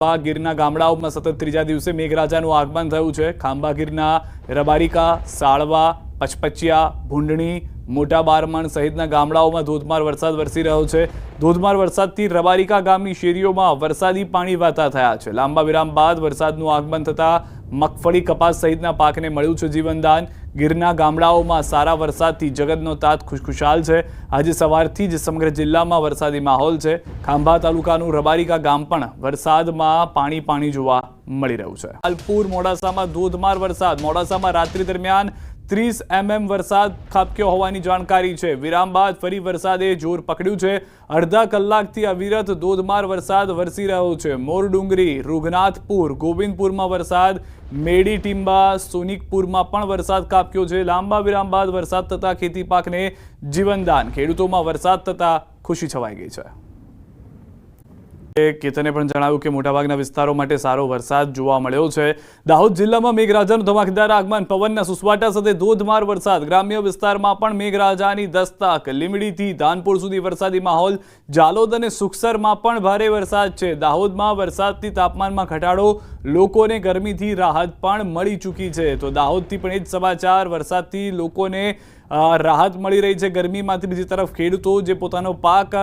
ખાંભા ગીરના ગામડાઓમાં સતત ત્રીજા દિવસે મેઘરાજાનું આગમન થયું છે। ખાંભા ગીરના રબારિકા, સાળવા, પચપચિયા, ભૂંડણી, મોટા બારમણ સહિતના ગામડાઓમાં ધોધમાર વરસાદ વરસી રહ્યો છે। ધોધમાર વરસાદથી રબારિકા ગામની શેરીઓમાં વરસાદી પાણી વહેતા થયા છે। લાંબા વિરામ બાદ વરસાદનું આગમન થતાં મગફળી, કપાસ સહિતના પાકને મળ્યું છે જીવનદાન। ગીરના ગામડાઓમાં સારા વરસાદથી જગતનો તાત ખુશખુશાલ છે। આજે સવારથી જ સમગ્ર જિલ્લામાં વરસાદી માહોલ છે। ખાંભા તાલુકાનું રબારિકા ગામ પણ વરસાદમાં પાણી જોવા મળી રહ્યું છે। અલપુર મોડાસામાં ધોધમાર વરસાદ। મોડાસામાં રાત્રિ દરમિયાન 30 mm વરસાદ ખાબક્યો હોવાની જાણકારી છે। વિરામ બાદ ફરી વરસાદે જોર પકડ્યું છે। અડધા કલાકથી અવિરત ધોધમાર વરસાદ વરસી રહ્યો છે। મોરડુંગરી, રૂગનાથપુર, ગોવિંદપુરમાં વરસાદ, મેડી ટીંબા, સોનિકપુરમાં પણ વરસાદ ખાબક્યો છે। લાંબા વિરામ બાદ વરસાદ થતા ખેતી પાકને જીવનદાન। ખેડૂતોમાં વરસાદ થતા ખુશી છવાઈ ગઈ છે। કેતને પણ જણાવ્યું કે મોટાભાગના વિસ્તારો માટે સારો વરસાદ જોવા મળ્યો છે। દાહોદ જિલ્લામાં મેઘરાજાનું ધમાકેદાર આગમન, પવનના સુસવાટા સાથે ધોધમાર વરસાદ। ગ્રામ્ય વિસ્તારમાં પણ મેઘરાજાની દસ્તક। લીંબડીથી ધાનપુર સુધી વરસાદી માહોલ। જાલોદ અને સુખસરમાં પણ ભારે વરસાદ છે। દાહોદમાં વરસાદથી તાપમાનમાં ઘટાડો, લોકોને ગરમીથી રાહત પણ મળી ચૂકી છે। તો દાહોદથી પણ એ જ સમાચાર, વરસાદથી લોકોને રાહત મળી રહી છે ગરમીમાંથી। બીજી તરફ ખેડૂતો જે પોતાનો પાક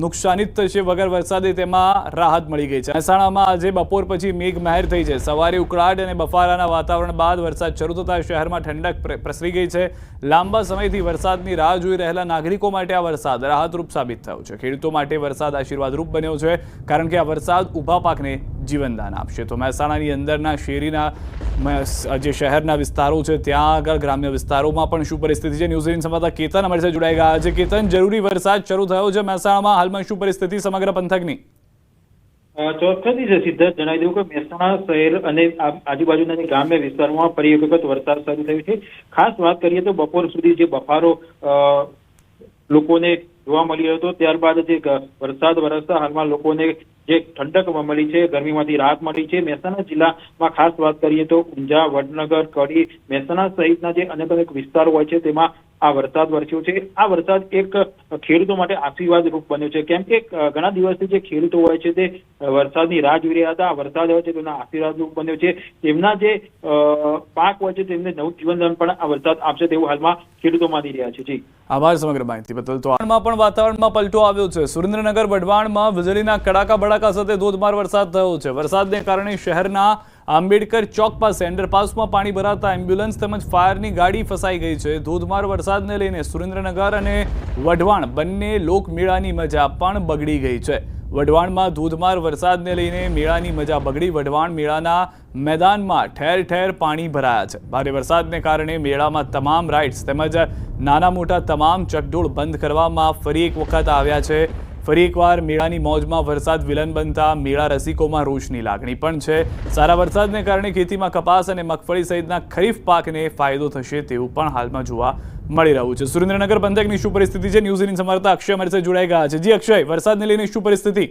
નુકસાનિત થશે વગર વરસાદે, તેમાં રાહત મળી ગઈ છે। મહેસાણામાં આજે બપોર પછી મેઘમહેર થઈ છે। સવારે ઉકળાટ અને બફારાના વાતાવરણ બાદ વરસાદ શરૂ થતાં શહેરમાં ઠંડક પ્રસરી ગઈ છે। લાંબા સમયથી વરસાદની રાહ જોઈ રહેલા નાગરિકો માટે આ વરસાદ રાહતરૂપ સાબિત થયો છે। ખેડૂતો માટે વરસાદ આશીર્વાદરૂપ બન્યો છે, કારણ કે આ વરસાદ ઊભા પાકને જીવનદાન આપશે। તો મહેસાણાની અંદરના શેરીના જે શહેરના વિસ્તારો છે ત્યાં આગળ ગ્રામ્ય વિસ્તારોમાં પણ શું પરિસ્થિતિ છે, ન્યૂઝ 18 સંવાદદાતા કેતન અમારી સાથે જોડાઈ ગયા છે। કેતન, જરૂરી વરસાદ શરૂ થયો છે મહેસાણામાં, હાલમાં શું પરિસ્થિતિ સમગ્ર પંથકની? ચોક્કસથી સિદ્ધાર્થ જણાવી દઉં કે મહેસાણા શહેર અને આજુબાજુના ગ્રામ્ય વિસ્તારોમાં ફરી એક વખત વરસાદ શરૂ થયો છે। ખાસ વાત કરીએ તો બપોર સુધી જે બફારો લોકોને જોવા મળી રહ્યો હતો, ત્યારબાદ જે વરસાદ વરસતા હાલમાં લોકોને જે ઠંડક મળી છે, ગરમીમાંથી રાહત મળી છે। મહેસાણા જિલ્લામાં ખાસ વાત કરીએ તો ઊંઝા, વડનગર, કડી, મહેસાણા સહિતના જે અનેક વિસ્તારો હોય છે તેમાં આ વરસાદ વરસ્યો છે। આ વરસાદ એક ખેડૂતો માટે આશીર્વાદ રૂપ બન્યો છે, કેમ કે ઘણા દિવસથી જે ખેડૂતો હોય છે તે વરસાદની રાહ જોઈ રહ્યા હતા। આ વરસાદ હોય છે તેના આશીર્વાદ રૂપ બન્યો છે। તેમના જે પાક હોય છે તેમને નવું જીવનદાન પણ આ વરસાદ આપશે તેવું હાલમાં ખેડૂતો માની રહ્યા છે। જી, આભાર સમગ્ર માહિતી બદલ। તો હાલમાં પણ વાતાવરણમાં પલટો આવ્યો છે। સુરેન્દ્રનગર વઢવાણમાં વીજળીના કડાકા ભડાકા સાથે ધોધમાર વરસાદ થયો છે। વરસાદને કારણે શહેરના આંબેડકર ચોક પાસે અંડરપાસમાં પાણી ભરાતા એમ્બ્યુલન્સ તેમજ ફાયરની ગાડી ફસાઈ ગઈ છે। ધોધમાર વરસાદને લઈને સુરેન્દ્રનગર અને વઢવાણ બંને લોકમેળાની મજા પણ બગડી ગઈ છે। વઢવાણમાં ધોધમાર વરસાદને લઈને મેળાની મજા બગડી। વઢવાણ મેળાના મેદાનમાં ઠેર ઠેર પાણી ભરાયા છે। ભારે વરસાદને કારણે મેળામાં તમામ રાઇડ્સ તેમજ નાના મોટા તમામ ચકડોળ બંધ કરવામાં ફરી એક વખત આવ્યા છે। ફરી એકવાર મેળાની મોજમાં વરસાદ વિલન બનતા મેળા રસિકોમાં રોષની લાગણી પણ છે। સારા વરસાદને કારણે ખેતીમાં કપાસ અને મગફળી સહિતના ખરીફ પાકને ફાયદો થશે તેવું પણ હાલમાં જોવા મળી રહ્યું છે। સુરેન્દ્રનગર પંથકની શું પરિસ્થિતિ છે, ન્યૂઝ 18 સંવાદદાતા અક્ષય અમારી સાથે જોડાઈ ગયા છે। જી અક્ષય, વરસાદને લઈને શું પરિસ્થિતિ?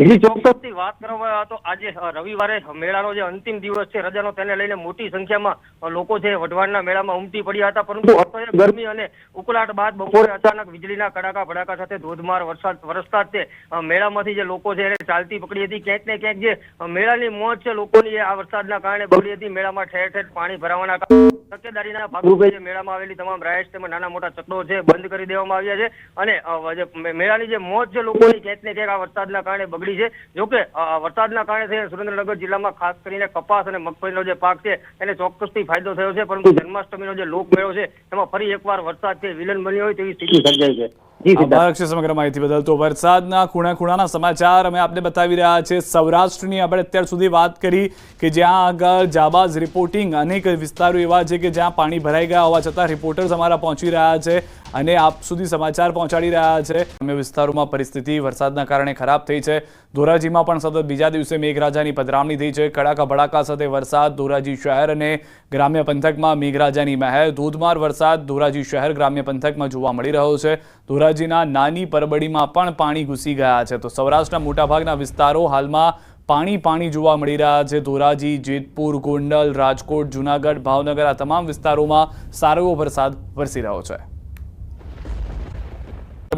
ચોક્કસથી વાત કરવામાં આવે તો આજે રવિવારે મેળાનો જે અંતિમ દિવસ છે રજાનો, તેને લઈને મોટી સંખ્યામાં લોકો છે વઢવાણના મેળામાં ઉમટી પડ્યા હતા। પરંતુ ગરમી અને ઉકળાટ બાદ બપોરે અચાનક વીજળીના કડાકા ભડાકા સાથે ધોધમાર વરસાદ વરસતા જ મેળામાંથી જે લોકો છે એને ચાલતી પકડી હતી। ક્યાંક ને ક્યાંક જે મેળાની મોજ છે લોકોની આ વરસાદના કારણે બગડી હતી। મેળામાં ઠેર ઠેર પાણી ભરાવાના કારણે તકેદારીના ભાગરૂપે મેળામાં આવેલી તમામ રાઇડ્સ તેમજ નાના મોટા ચકડો છે બંધ કરી દેવામાં આવ્યા છે। અને મેળાની જે મોજ છે લોકોની ક્યાંક ને ક્યાંક આ વરસાદના કારણે બગડી છે। જોકે વરસાદના કારણે સુરેન્દ્રનગર જિલ્લામાં ખાસ કરીને કપાસ અને મગફળીનો જે પાક છે એને ચોક્કસથી ફાયદો થયો છે, પરંતુ જન્માષ્ટમીનો જે લોકમેળો છે એમાં ફરી એકવાર વરસાદ છે વિલન બન્યો હોય તેવી સ્થિતિ સર્જાઈ છે। આભાર અક્ષય સમગ્ર માહિતી બદલ। તો વરસાદના ખૂણા સમાચાર અમે આપને બતાવી રહ્યા છે। સૌરાષ્ટ્રની આપણે અત્યાર સુધી વાત કરી કે જ્યાં આગળ જાબાઝ રિપોર્ટિંગ, અનેક વિસ્તારો એવા છે કે જ્યાં પાણી ભરાઈ ગયા હોવા છતાં રિપોર્ટર્સ અમારા પહોંચી રહ્યા છે અને આપ સુધી સમાચાર પહોંચાડી રહ્યા છે। ગ્રામ્ય વિસ્તારોમાં પરિસ્થિતિ વરસાદના કારણે ખરાબ થઈ છે। ધોરાજીમાં પણ સતત બીજા દિવસે મેઘરાજાની પધરામણી થઈ છે। કડાકા ભડાકા સાથે વરસાદ ધોરાજી શહેર અને ગ્રામ્ય પંથકમાં મેઘરાજાની મહેર। ધોધમાર વરસાદ ધોરાજી શહેર ગ્રામ્ય પંથકમાં જોવા મળી રહ્યો છે। ધોરાજીના નાની પરબડીમાં પણ પાણી ઘૂસી ગયા છે। તો સૌરાષ્ટ્રના મોટાભાગના વિસ્તારો હાલમાં પાણી જોવા મળી રહ્યા છે। ધોરાજી, જેતપુર, ગોંડલ, રાજકોટ, જૂનાગઢ, ભાવનગર આ તમામ વિસ્તારોમાં સારો એવો વરસાદ વરસી રહ્યો છે।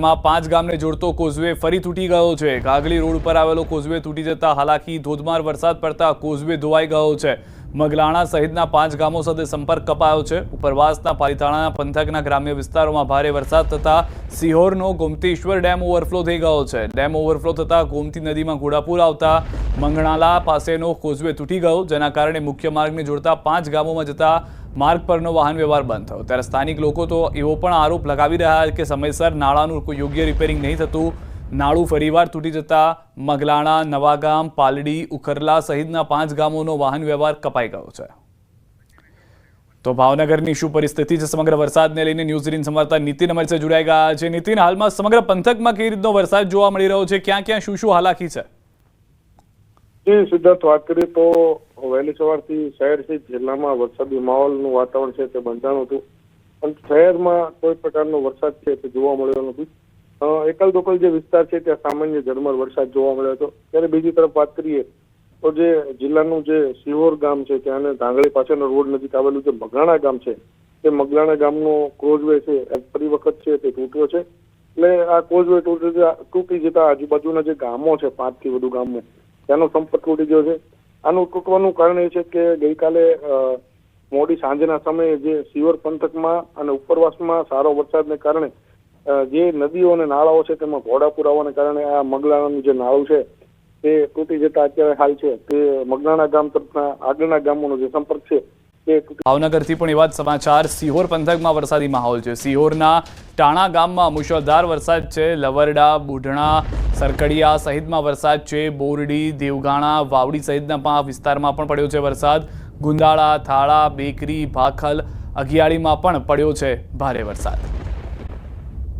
વિસ્તારમાં 5 ગામને જોડતો કોઝવે ફરી તૂટી ગયો છે. કાગલી રોડ ઉપર આવેલો કોઝવે તૂટી જતા હાલાકી, ધોધમાર વરસાદ પડતા કોઝવે ધોવાઈ ગયો છે. મગલાણા સહિતના 5 ગામો સાથે સંપર્ક કપાયો છે. ઉપરવાસના પાલીતાણા પંથકના ગ્રામ્ય વિસ્તારોમાં ભારે વરસાદ થતા સિહોરનો ગોમતીશ્વર ડેમ ઓવરફ્લો થઈ ગયો છે. ડેમ ઓવરફ્લો થતા ગોમતી નદીમાં ઘોડાપૂર આવતા મંગણાલા પાસેનો કોઝવે તૂટી ગયો, જેના કારણે મુખ્ય માર્ગને જોડતા 5 ગામોમાં જતા માર્ગ પરનો વાહન વ્યવહાર બંધ થયો. ત્યારે સ્થાનિક લોકો તો એવો પણ આરોપ લગાવી રહ્યા છે કે સમયસર નાળાનું કોઈ યોગ્ય રિપેરિંગ નહીં થતું. નાળું ફરીવાર તૂટી જતા મગલાણા, નવાગામ, પાલડી, ઉખરલા સહિતના 5 ગામોનો વાહન વ્યવહાર કપાઈ ગયો છે. તો ભાવનગરની શું પરિસ્થિતિ છે સમગ્ર વરસાદને લઈને ન્યૂઝ 18 સંવાદદાતા નીતિન અમારી સાથે જોડાઈ ગયા છે. નીતિન, હાલમાં સમગ્ર પંથકમાં કેવી રીતનો વરસાદ જોવા મળી રહ્યો છે? ક્યાં ક્યાં શું શું હાલાકી છે? જી સિદ્ધાર્થ, વાત કરીએ તો વહેલી સવારથી શહેર સહિત જિલ્લામાં વરસાદી માહોલનું વાતાવરણ છે તે બંધાણું હતું, પણ શહેરમાં કોઈ પ્રકારનો વરસાદ છે તે જોવા મળ્યો નથી. એકલ દોકલ જે વિસ્તાર છે ત્યાં સામાન્ય ઝરમર વરસાદ જોવા મળ્યો હતો. ત્યારે બીજી તરફ વાત કરીએ તો જે જિલ્લાનું જે સિહોર ગામ છે ત્યાં ધાંગળી પાસેનો રોડ નજીક આવેલું જે મગલાણા ગામ છે તે મગલાણા ગામનો કોઝવે છે ફરી વખત છે તે તૂટ્યો છે. એટલે આ કોઝવે તૂટી જતા આજુબાજુના જે ગામો છે 5 થી વધુ ગામો તેનો સંપર્ક તૂટી ગયો છે. આનું તૂટવાનું કારણ એ છે કે ગઈકાલે મોડી સાંજના સમયે જે સિહોર પંથકમાં અને ઉપરવાસમાં સારો વરસાદને કારણે જે નદીઓ અને નાળાઓ છે તેમાં ઘોડાપૂર આવવાને કારણે આ મગલાણાનું જે નાળું છે તે તૂટી જતા અત્યારે હાલ છે તે મગલાણા ગામ તરફના આગળના ગામોનો જે સંપર્ક છે તે ભાવનગરથી પણ એવા જ સમાચાર. સિહોર પંથકમાં વરસાદી માહોલ છે. સિહોરના ટાણા ગામમાં મુશળધાર વરસાદ છે. લવરડા, બુઢણા, સરકડિયા સહિતમાં વરસાદ છે. બોરડી, દેવગાણા, વાવડી સહિતના વિસ્તારમાં પણ પડ્યો છે વરસાદ. ગુંદાળા, થાળા, બેકરી, ભાખલ, અગિયાળીમાં પણ પડ્યો છે ભારે વરસાદ.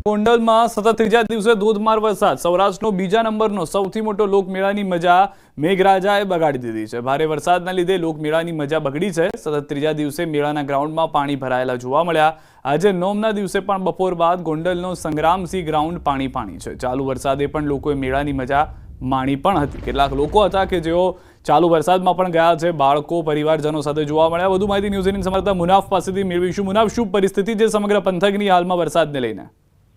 ગોંડલમાં સતત ત્રીજા દિવસે ધોધમાર વરસાદ. સૌરાષ્ટ્રનો બીજા નંબરનો સૌથી મોટો લોકમેળાની મજા મેઘરાજાએ બગાડી દીધી છે. ભારે વરસાદના લીધે લોકમેળાની મજા બગડી છે. સતત ત્રીજા દિવસે મેળાના ગ્રાઉન્ડમાં પાણી ભરાયેલા જોવા મળ્યા. આજે 9મના દિવસે પણ બપોર બાદ ગોંડલનો સંગ્રામસિંહ ગ્રાઉન્ડ પાણી છે. ચાલુ વરસાદે પણ લોકોએ મેળાની મજા માણી પણ હતી. કેટલાક લોકો હતા કે જેઓ ચાલુ વરસાદમાં પણ ગયા છે. બાળકો, પરિવારજનો સાથે જોવા મળ્યા. વધુ માહિતી ન્યૂઝ 18 સંવાદદાતા મુનાફ પાસેથી મેળવીશું. મુનાફ, શું પરિસ્થિતિ છે સમગ્ર પંથકની હાલમાં વરસાદને લઈને?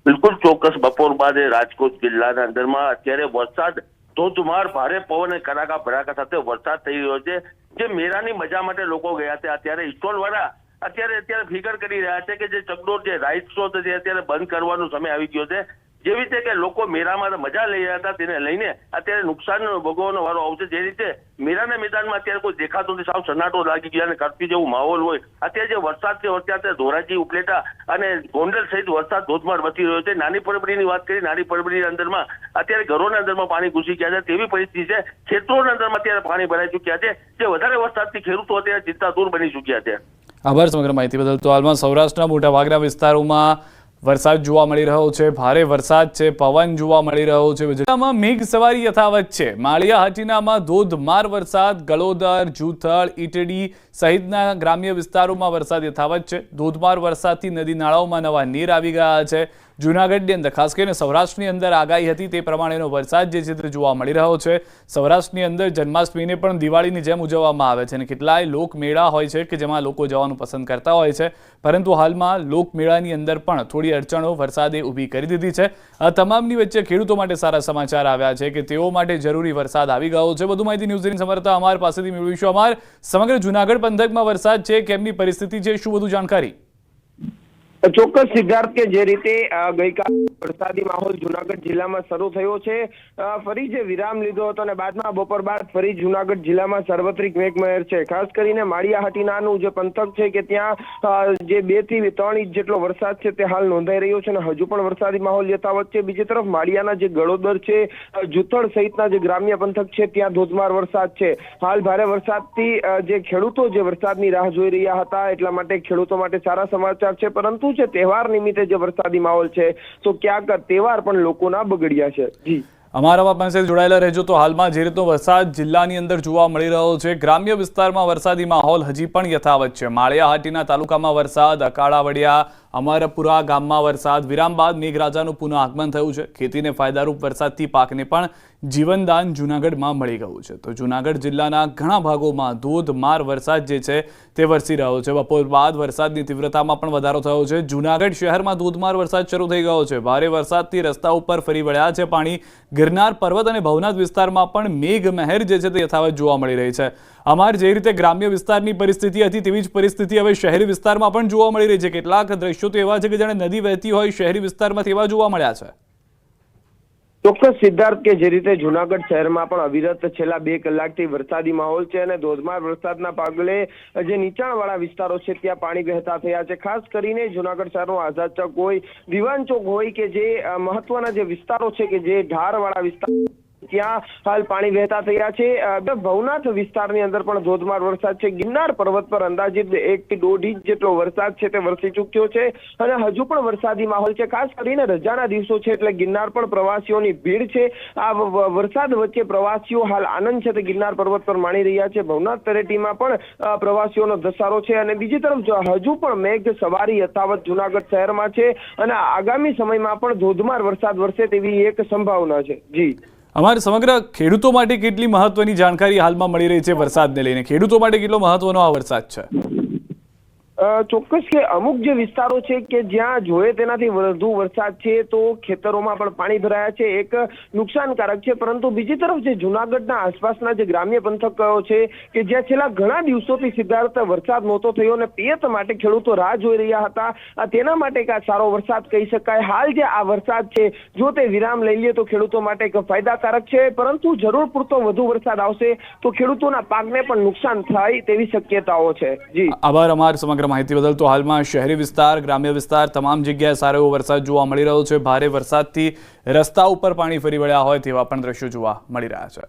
બિલકુલ ચોક્કસ. બપોર બાદ રાજકોટ જિલ્લાના અંદરમાં અત્યારે વરસાદ ધોધમાર ભારે પવન અને કડાકા ભડાકા સાથે વરસાદ થઈ રહ્યો છે. જે મેળાની મજા માટે લોકો ગયા છે અત્યારે ઇસ્ટોલ વાળા અત્યારે ફિકર કરી રહ્યા છે કે જે ચકડોળ જે રાઈડ શો છે તે અત્યારે બંધ કરવાનો સમય આવી ગયો છે. જેવી રીતે કે લોકો મેળામાં મજા લઈ રહ્યા હતા તેને લઈને અત્યારે નુકસાન ભોગવવાનો વારો આવશે. જે રીતે મેળાના મેદાનમાં અત્યારે કોઈ દેખાતું નથી, સાવ સન્નાટો લાગી ગયા અને કરફ્યુ જેવું માહોલ હોય. અત્યારે જે વરસાદ છે અત્યારે ધોરાજી, ઉપલેટા અને ગોંડલ સહિત વરસાદ ધોધમાર વધી રહ્યો છે. નાની પડબડીની વાત કરી, નાની પડબડીની અંદરમાં અત્યારે ઘરોના અંદરમાં પાણી ઘૂસી ગયા છે તેવી પરિસ્થિતિ છે. ખેતરોના અંદરમાં અત્યારે પાણી ભરાઈ ચૂક્યા છે. જે વધારે વરસાદથી ખેડૂતો અત્યારે ચિંતા દૂર બની ચૂક્યા છે. આભાર સમગ્ર માહિતી બદલ. તો હાલમાં સૌરાષ્ટ્રના મોટાભાગના વિસ્તારોમાં વરસાદ જોવા મળી રહ્યો છે. ભારે વરસાદ છે, પવન જોવા મળી રહ્યો છે. જિલ્લામાં મેઘ સવારી યથાવત છે. માળિયા હાટીનામાં ધોધમાર વરસાદ. ગળોદર, જૂથળ, ઈટડી સહિતના ગ્રામ્ય વિસ્તારોમાં વરસાદ યથાવત છે. ધોધમાર વરસાદથી નદી નાળાઓમાં નવા નીર આવી ગયા છે. જૂનાગઢની અંદર, ખાસ કરીને સૌરાષ્ટ્રની અંદર આગાહી હતી તે પ્રમાણેનો વરસાદ જે છે તે જોવા મળી રહ્યો છે. સૌરાષ્ટ્રની અંદર જન્માષ્ટમીને પણ દિવાળીની જેમ ઉજવવામાં આવે છે અને કેટલાય લોકમેળા હોય છે કે જેમાં લોકો જવાનું પસંદ કરતા હોય છે. પરંતુ હાલમાં લોકમેળાની અંદર પણ થોડી અડચણો વરસાદે ઊભી કરી દીધી છે. આ તમામની વચ્ચે ખેડૂતો માટે સારા સમાચાર આવ્યા છે કે તેઓ માટે જરૂરી વરસાદ આવી ગયો છે. વધુ માહિતી ન્યૂઝ 18 સંવાદદાતા અમાર પાસેથી મેળવીશું. અમાર, સમગ્ર જૂનાગઢ પંથકમાં વરસાદ છે, કેમની પરિસ્થિતિ છે, શું વધુ જાણકારી? ચોક્કસ સિદ્ધાર્થ, કે જે રીતે ગઈકાલે વરસાદી માહોલ જુનાગઢ જિલ્લામાં શરૂ થયો છે, ફરી જે વિરામ લીધો હતો અને બાદમાં બપોર બાદ ફરી જુનાગઢ જિલ્લામાં સાર્વત્રિક મેઘમહેર છે. ખાસ કરીને માળિયા હાટીનાનું જે પંથક છે કે ત્યાં જે 2 થી 3 ઇંચ જેટલો વરસાદ છે તે હાલ નોંધાઈ રહ્યો છે અને હજુ પણ વરસાદી માહોલ યથાવત છે. બીજી તરફ માળિયાના જે ગળોદર છે, જૂથળ સહિતના જે ગ્રામ્ય પંથક છે ત્યાં ધોધમાર વરસાદ છે. હાલ ભારે વરસાદથી જે ખેડૂતો જે વરસાદની રાહ જોઈ રહ્યા હતા એટલા માટે ખેડૂતો માટે સારા સમાચાર છે. પરંતુ જે તહેવાર નિમિત્તે જે વરસાદી માહોલ છે તો ક્યાંક તહેવાર પણ લોકોના બગડ્યા છે. જી, અમારા પાસે જોડાયેલા રહેજો. તો હાલમાં જે રીતનો વરસાદ જિલ્લાની અંદર જોવા મળી રહ્યો છે, ગ્રામ્ય વિસ્તારમાં વરસાદી માહોલ હજી પણ યથાવત છે. માળિયા હાટીના તાલુકામાં વરસાદ, અકાળાવડિયા, અમરપુરા ગામમાં વરસાદ. વિરામ બાદ મેઘરાજાનું પુનઃ આગમન થયું છે. ખેતીને ફાયદારૂપ વરસાદથી પાકને પણ જીવનદાન જૂનાગઢમાં મળી ગયું છે. તો જૂનાગઢ જિલ્લાના ઘણા ભાગોમાં ધોધમાર વરસાદ જે છે તે વરસી રહ્યો છે. બપોર બાદ વરસાદની તીવ્રતામાં પણ વધારો થયો છે. જૂનાગઢ શહેરમાં ધોધમાર વરસાદ શરૂ થઈ ગયો છે. ભારે વરસાદથી રસ્તા ઉપર ફરી વળ્યા છે પાણી. ગિરનાર પર્વત અને ભવનાથ વિસ્તારમાં પણ મેઘમહેર જે છે તે યથાવત જોવા મળી રહી છે. અમાર જે રીતે ગ્રામ્ય વિસ્તારની પરિસ્થિતિ હતી તેવી જ પરિસ્થિતિ હવે શહેરી વિસ્તારમાં પણ જોવા મળી રહી છે. કેટલાક દ્રશ્યો તો એવા છે કે જાણે નદી વહેતી હોય શહેરી વિસ્તારમાં તેવા જોવા મળ્યા છે. ચોક્કસ સિદ્ધાર્થ, કે જે રીતે જુનાગઢ શહેરમાં પણ અવિરત છેલ્લા 2 કલાકથી વરસાદી માહોલ છે અને ધોધમાર વરસાદના પગલે જે નીચાણવાળા વિસ્તારો છે ત્યાં પાણી વહેતા થયા છે. ખાસ કરીને જુનાગઢ શહેરનો આઝાદ ચોક હોય, દિવાન ચોક હોય કે જે મહત્વના જે વિસ્તારો છે કે જે ઢારવાળા વિસ્તાર ત્યાં હાલ પાણી વહેતા થયા છે. ભવનાથ વિસ્તારની અંદર પણ ધોધમાર વરસાદ છે. ગિરનાર પર્વત પર અંદાજિત 1 થી 1.5 ઇંચ જેટલો વરસાદ છે તે વરસી ચૂક્યો છે અને હજુ પણ વરસાદી માહોલ છે. ખાસ કરીને રજાના દિવસો છે એટલે ગિરનાર પણ પ્રવાસીઓની ભીડ છે. આ વરસાદ વચ્ચે પ્રવાસીઓ હાલ આનંદ છે તે ગિરનાર પર્વત પર માણી રહ્યા છે. ભવનાથ તળેટીમાં પણ પ્રવાસીઓનો ધસારો છે અને બીજી તરફ હજુ પણ મેઘ સવારી યથાવત જુનાગઢ શહેરમાં છે અને આગામી સમયમાં પણ ધોધમાર વરસાદ વરસે તેવી એક સંભાવના છે. જી, અમારે સમગ્ર ખેડૂતો માટે કેટલી મહત્વની જાણકારી હાલમાં મળી રહી છે વરસાદને લઈને? ખેડૂતો માટે કેટલો મહત્વનો આ વરસાદ છે? ચોક્કસ કે અમુક જે વિસ્તારો છે કે જ્યાં જોઈએ તેનાથી વધુ વરસાદ છે તો ખેતરોમાં પણ પાણી ભરાયા છે, એક નુકસાનકારક છે. પરંતુ બીજી તરફ જે જુનાગઢના આસપાસના જે ગ્રામ્ય પંથકો છે કે જ્યાં છેલ્લા ઘણા દિવસોથી સિદ્ધાર્થ વરસાદ નહોતો થયો અને પિયત માટે ખેડૂતો રાહ જોઈ રહ્યા હતા, તેના માટે એક આ સારો વરસાદ કહી શકાય. હાલ જે આ વરસાદ છે જો તે વિરામ લઈ લે તો ખેડૂતો માટે એક ફાયદાકારક છે, પરંતુ જરૂર પૂરતો વધુ વરસાદ આવશે તો ખેડૂતોના પાકને પણ નુકસાન થાય તેવી શક્યતાઓ છે. જી, આભાર અમાર સમગ્ર માહિતી બદલ. તો હાલમાં શહેરી વિસ્તાર, ગ્રામ્ય વિસ્તાર તમામ જગ્યાએ સારો એવો વરસાદ જોવા મળી રહ્યો છે. ભારે વરસાદથી રસ્તા ઉપર પાણી ફરી વળ્યા હોય તેવા પણ દ્રશ્યો જોવા મળી રહ્યા છે.